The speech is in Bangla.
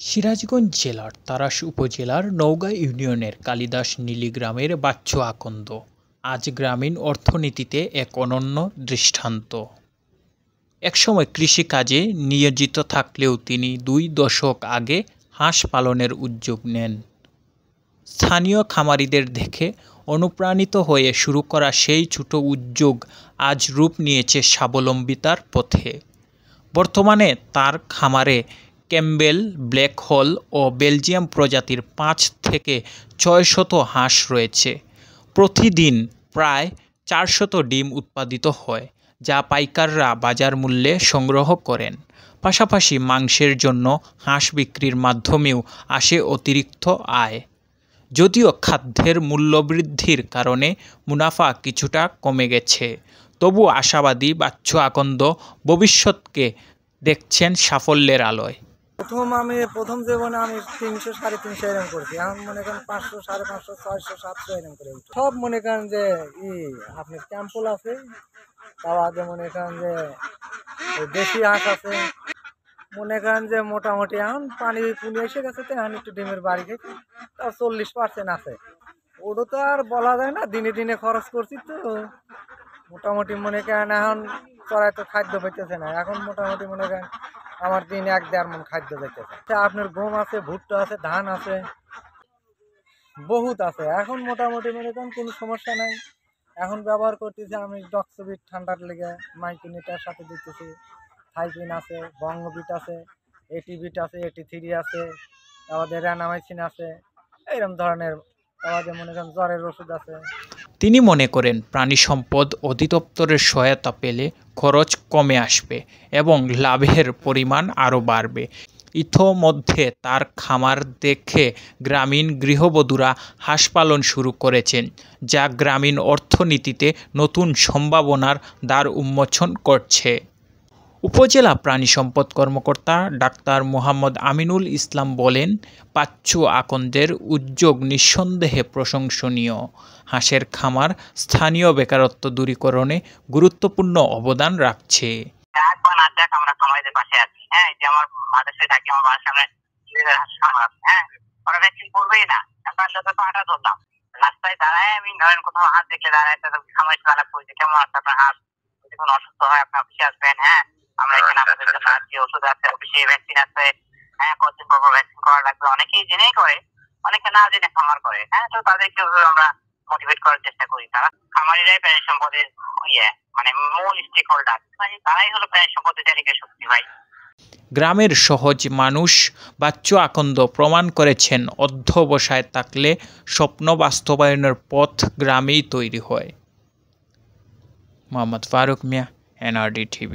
সিরাজগঞ্জ জেলার তাড়াশ উপজেলার নওগাঁ ইউনিয়নের কালিদাস নীলী গ্রামের বাচ্চু আকন্দ আজ গ্রামীণ অর্থনীতিতে এক অনন্য দৃষ্টান্ত। একসময় কৃষিকাজে নিয়োজিত থাকলেও তিনি 2 দশক আগে হাঁস পালনের উদ্যোগ নেন। স্থানীয় খামারিদের দেখে অনুপ্রাণিত হয়ে শুরু করা সেই ছোট উদ্যোগ আজ রূপ নিয়েছে স্বাবলম্বিতার পথে। বর্তমানে তার খামারে ক্যাম্বেল, ব্ল্যাক হোল ও বেলজিয়াম প্রজাতির 5 থেকে 600 হাঁস রয়েছে। প্রতিদিন প্রায় 400 ডিম উৎপাদিত হয়, যা পাইকাররা বাজার মূল্যে সংগ্রহ করেন। পাশাপাশি মাংসের জন্য হাঁস বিক্রির মাধ্যমেও আসে অতিরিক্ত আয়। যদিও খাদ্যের মূল্যবৃদ্ধির কারণে মুনাফা কিছুটা কমে গেছে, তবু আশাবাদী বাচ্চু আকন্দ ভবিষ্যৎকে দেখছেন সাফল্যের আলোয়। প্রথম জীবনে আমি 300 350 এরকম করছি। এখন মনে করেন 500 550 600 700 এরকম করে সব মনে করেন যে আপনার ক্যাম্পল আছে, তাও আগে মনে করেন যে দেশি হাঁস আছে। মনে করেন যে মোটামুটি এখন পানি পুনি এসে গেছে, তো এখন একটু ডিমের বাড়ি খেতে তাও 40% আছে। ওটা তো আর বলা যায় না, দিনে দিনে খরচ করছি তো মোটামুটি মনে করেন এখন চড়াই তো খাদ্য পাইতেছে না। এখন মোটামুটি মনে করেন আমার দিনে 1-1.5 মণ খাদ্য যাইতেছে। আপনার গম আছে, ভুট্টা আছে, ধান আছে, বহুত আছে। এখন মোটামুটি মনে করেন কোনো সমস্যা নাই। এখন ব্যবহার করতেছি আমি ডক্সোবিট ঠান্ডার লেগে, মাইক্রোনিটার সাথে দিতেছি, থাইপিন আছে, বঙ্গবিট আছে, এটিবিট আছে, 83 আছে, আমাদের র্যানামাইসিন আছে, এইরকম ধরনের আমাদের মনে করেন জ্বরের ওষুধ আছে। তিনি মনে করেন প্রাণী সম্পদ অধিদপ্তরের সহায়তা পেলে খরচ কমে আসবে এবং লাভের পরিমাণ আরও বাড়বে। ইতোমধ্যে তার খামার দেখে গ্রামীণ গৃহবধূরা হাঁস পালন শুরু করেছেন, যা গ্রামীণ অর্থনীতিতে নতুন সম্ভাবনার দ্বার উন্মোচন করছে। উপজেলা প্রাণী সম্পদ কর্মকর্তা ডাক্তার মোহাম্মদ আমিনুল ইসলাম বলেন, বাচ্চু আকন্দের উদ্যোগ নিঃসন্দেহে প্রশংসনীয়। হাঁসের খামার স্থানীয় বেকারত্ব দূরীকরণে গুরুত্বপূর্ণ অবদান রাখছে। আমরা খামারিদের পাশে আছি, হ্যাঁ, যে আমার মাদ্রাসায় থাকি, আমার বাসার সামনে খামার আছে, হ্যাঁ, ওরা ভ্যাকসিন করবেই না। তার সাথে তো হাঁটা ধরলাম, রাস্তায় দাঁড়ায় আমি ধরেন কোথাও হাত দেখলে দাঁড়ায়, খামারের সাথে আলাপ করেছি, কেমন আছে আপনার হাত, যদি কোনো অসুস্থ হয় আপনি অফিসে আসবেন, হ্যাঁ, আমরা এখানে আপনাদের জন্য আছি, ওষুধ আছে, অফিসে ভ্যাকসিন আছে, হ্যাঁ, কতদিন পর ভ্যাকসিন করা লাগবে। অনেকেই জেনেই করে, অনেকে না জেনে খামার করে, হ্যাঁ, তো তাদেরকে আমরা মোটিভেট করার চেষ্টা করি। তারা খামারিরাই প্রাণী সম্পদের মানে মূল স্টেক হোল্ডার, তারাই হলো প্রাণী সম্পদের চালিকা শক্তি। ভাই, গ্রামের সহজ মানুষ বাচ্চু আকন্দ প্রমাণ করেছেন, অধ্যবসায় থাকলে স্বপ্ন বাস্তবায়নের পথ গ্রামেই তৈরি হয়। মোহাম্মদ ফারুক মিয়া, NRD TV।